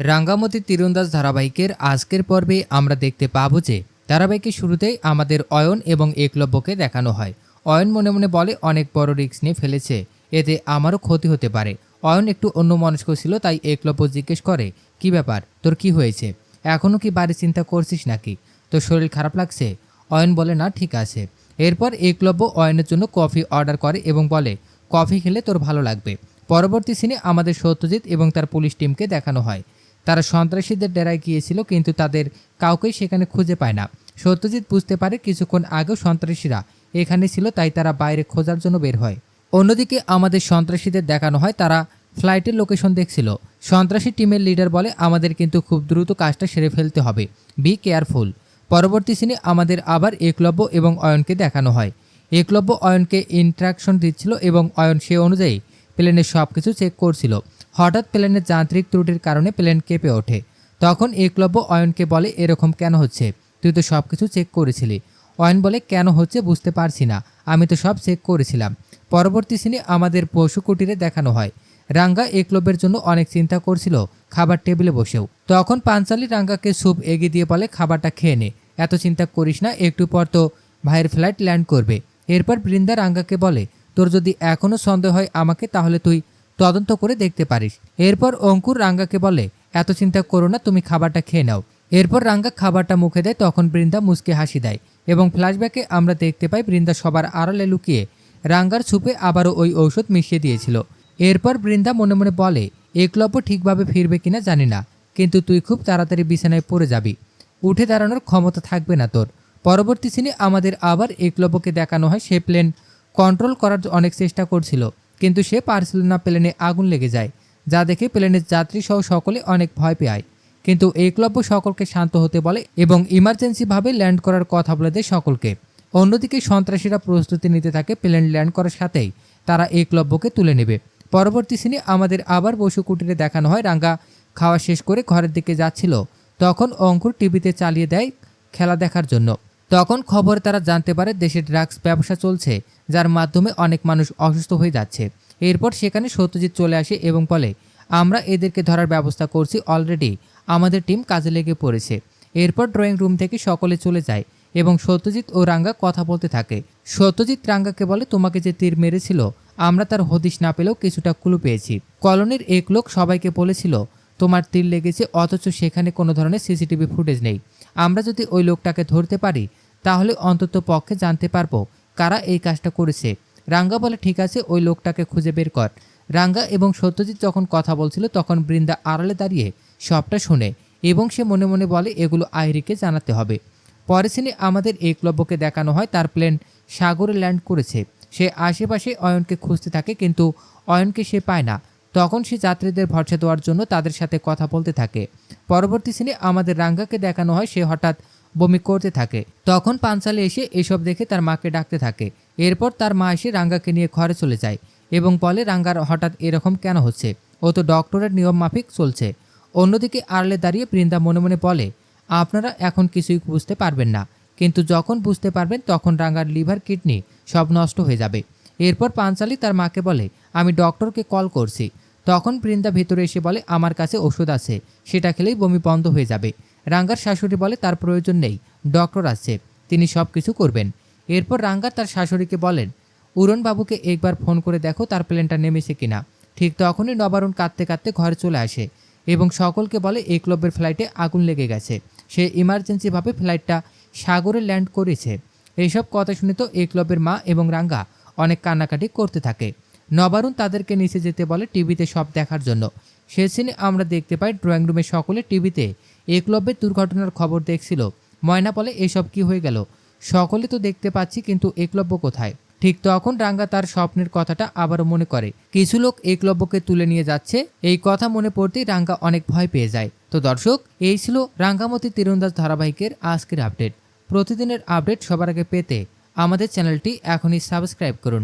রাঙ্গামতি তীরন্দাজ ধারাবাহিকের আজকের পর্বে আমরা দেখতে পাবো যে ধারাবাহিকের শুরুতেই আমাদের অয়ন এবং একলব্যকে দেখানো হয়। অয়ন মনে মনে বলে অনেক বড় রিস্ক নিয়ে ফেলেছে, এতে আমারও ক্ষতি হতে পারে। অয়ন একটু অন্যমনস্ক ছিল, তাই একলব্য জিজ্ঞেস করে, কি ব্যাপার, তোর কি হয়েছে? এখনও কি বাড়ি চিন্তা করছিস নাকি? তোর শরীর খারাপ লাগছে? অয়ন বলে, না ঠিক আছে। এরপর একলব্য অয়নের জন্য কফি অর্ডার করে এবং বলে, কফি খেলে তোর ভালো লাগবে। পরবর্তী সিনে আমাদের সত্যজিৎ এবং তার পুলিশ টিমকে দেখানো হয়। তারা সন্ত্রাসীদের ডেরায় গিয়েছিল, কিন্তু তাদের কাউকেই সেখানে খুঁজে পায় না। সত্যজিৎ বুঝতে পারে কিছুক্ষণ আগেও সন্ত্রাসীরা এখানে ছিল, তাই তারা বাইরে খোঁজার জন্য বের হয়। অন্যদিকে আমাদের সন্ত্রাসীদের দেখানো হয় তারা ফ্লাইটের লোকেশন দেখছিল। সন্ত্রাসী টিমের লিডার বলে, আমাদের কিন্তু খুব দ্রুত কাজটা সেরে ফেলতে হবে, বি কেয়ারফুল। পরবর্তী সিনে আমাদের আবার একলব্য এবং অয়নকে দেখানো হয়। একলব্য অয়নকে ইনস্ট্রাকশন দিচ্ছিল এবং অয়ন সে অনুযায়ী প্লেনের সব কিছু চেক করছিল। হঠাৎ প্লেনের যান্ত্রিক ত্রুটির কারণে প্লেন কেঁপে ওঠে। তখন একলব্য অয়নকে বলে, এরকম কেন হচ্ছে? তুই তো সব কিছু চেক করেছিলি। অয়ন বলে, কেন হচ্ছে বুঝতে পারছি না, আমি তো সব চেক করেছিলাম। পরবর্তী সিনে আমাদের পশু কুটিরে দেখানো হয়। রাঙ্গা একলব্যের জন্য অনেক চিন্তা করছিল খাবার টেবিলে বসেও। তখন পাঞ্চালি রাঙ্গাকে স্যুপ এগিয়ে দিয়ে বলে, খাবারটা খেয়ে নে, এত চিন্তা করিস না, একটু পর তো ভাইয়ের ফ্লাইট ল্যান্ড করবে। এরপর বৃন্দা রাঙ্গাকে বলে, তোর যদি এখনও সন্দেহ হয় আমাকে, তাহলে তুই তদন্ত করে দেখতে পারিস। এরপর অঙ্কুর রাঙ্গাকে বলে, এত চিন্তা করো না, তুমি খাবারটা খেয়ে নাও। এরপর রাঙ্গা খাবারটা মুখে দেয়, তখন বৃন্দা মুচকে হাসি দেয় এবং ফ্ল্যাশব্যাকে আমরা দেখতে পাই বৃন্দা সবার আড়ালে লুকিয়ে রাঙ্গার সুপে আবারও ওই ঔষধ মিশিয়ে দিয়েছিল। এরপর বৃন্দা মনে মনে বলে, একলব্য ঠিকভাবে ফিরবে কিনা জানি না, কিন্তু তুই খুব তাড়াতাড়ি বিছানায় পড়ে যাবি, উঠে দাঁড়ানোর ক্ষমতা থাকবে না তোর। পরবর্তী সিনে আমাদের আবার একলব্যকে দেখানো হয়। সে প্লেন কন্ট্রোল করার অনেক চেষ্টা করছিল, কিন্তু সে পারছিল না। প্লেনে আগুন লেগে যায়, যা দেখে প্লেনের যাত্রী সহ সকলে অনেক ভয় পেয়। কিন্তু একলব্য সকলকে শান্ত হতে বলে এবং ইমার্জেন্সিভাবে ল্যান্ড করার কথা বলে দেয় সকলকে। অন্যদিকে সন্ত্রাসীরা প্রস্তুতি নিতে থাকে। প্লেন ল্যান্ড করার সাথেই তারা একলব্যকে তুলে নেবে। পরবর্তী সিনে আমাদের আবার বসু কুটিরে দেখানো হয়। রাঙ্গা খাওয়া শেষ করে ঘরের দিকে যাচ্ছিল, তখন অঙ্কুর টিভিতে চালিয়ে দেয় খেলা দেখার জন্য। তখন খবরে তারা জানতে পারে দেশে ড্রাগস ব্যবসা চলছে, যার মাধ্যমে অনেক মানুষ অসুস্থ হয়ে যাচ্ছে। এরপর সেখানে সত্যজিৎ চলে আসে এবং বলে, আমরা এদেরকে ধরার ব্যবস্থা করছি, অলরেডি আমাদের টিম কাজে লেগে পড়েছে। এরপর ড্রয়িং রুম থেকে সকলে চলে যায় এবং সত্যজিৎ ও রাঙ্গা কথা বলতে থাকে। সত্যজিৎ রাঙ্গাকে বলে, তোমাকে যে তীর মেরেছিল আমরা তার হদিশ না পেলেও কিছুটা ক্লু পেয়েছি। কলোনির এক লোক সবাইকে বলেছিল তোমার তীর লেগেছে, অথচ সেখানে কোনো ধরনের সিসিটিভি ফুটেজ নেই। আমরা যদি ওই লোকটাকে ধরতে পারি, তাহলে অন্তত পক্ষে জানতে পারবো কারা এই কাজটা করেছে। রাঙ্গা বলে, ঠিক আছে, ওই লোকটাকে খুঁজে বের কর। রাঙ্গা এবং সত্যজিৎ যখন কথা বলছিল, তখন বৃন্দা আড়ালে দাঁড়িয়ে সবটা শুনে এবং সে মনে মনে বলে, এগুলো আইরিকে জানাতে হবে। পরের সিনে আমাদের একলব্যকে দেখানো হয়। তার প্লেন সাগরে ল্যান্ড করেছে। সে আশেপাশে অয়নকে খুঁজতে থাকে, কিন্তু অয়নকে সে পায় না। তখন সে যাত্রীদের ভরসা দেওয়ার জন্য তাদের সাথে কথা বলতে থাকে। পরবর্তী সিনে আমাদের রাঙ্গাকে দেখানো হয়। সে হঠাৎ বমি করতে থাকে। তখন পাঞ্চালি এসে এসব দেখে তার মাকে ডাকতে থাকে। এরপর তার মা এসে রাঙ্গাকে নিয়ে ঘরে চলে যায় এবং বলে, রাঙ্গার হঠাৎ এরকম কেন হচ্ছে, ও তো ডক্টরের নিয়ম মাফিক চলছে। অন্যদিকে আড়লে দাঁড়িয়ে বৃন্দা মনে মনে বলে, আপনারা এখন কিছুই বুঝতে পারবেন না, কিন্তু যখন বুঝতে পারবেন তখন রাঙ্গার লিভার কিডনি সব নষ্ট হয়ে যাবে। এরপর পাঞ্চালি তার মাকে বলে, আমি ডক্টরকে কল করছি। তখন বৃন্দা ভেতরে এসে বলে, আমার কাছে ওষুধ আছে, সেটা খেলেই বমি বন্ধ হয়ে যাবে। রাঙ্গার শাশুড়ি বলে, তার প্রয়োজন নেই, ডক্টর আছে, তিনি সব কিছু করবেন। এরপর রাঙ্গা তার শাশুড়িকে বলেন, উড়নবাবুকে একবার ফোন করে দেখো তার প্লেনটা নেমেছে কিনা। ঠিক তখনই নবারুণ কাঁদতে কাঁদতে ঘরে চলে আসে এবং সকলকে বলে, একলব্যের ফ্লাইটে আগুন লেগে গেছে, সে ইমার্জেন্সিভাবে ফ্লাইটটা সাগরে ল্যান্ড করেছে। এইসব কথা শুনে তো একলব্যের মা এবং রাঙ্গা অনেক কান্নাকাটি করতে থাকে। নবারুণ তাদেরকে নিচে যেতে বলে টিভিতে সব দেখার জন্য। সে সিনে আমরা দেখতে পাই ড্রয়িং রুমে সকলে টিভিতে একলব্যের দুর্ঘটনার খবর দেখছিল। ময়না বলে, এসব কি হয়ে গেল, সকলে তো দেখতে পাচ্ছি, কিন্তু একলব্য কোথায়? ঠিক তখন রাঙ্গা তার স্বপ্নের কথাটা আবারও মনে করে। কিছু লোক একলব্যকে তুলে নিয়ে যাচ্ছে। এই কথা মনে পড়তেই রাঙ্গা অনেক ভয় পেয়ে যায়। তো দর্শক, এই ছিল রাঙ্গামতি তীরন্দাজ ধারাবাহিকের আজকের আপডেট। প্রতিদিনের আপডেট সবার আগে পেতে আমাদের চ্যানেলটি এখনই সাবস্ক্রাইব করুন।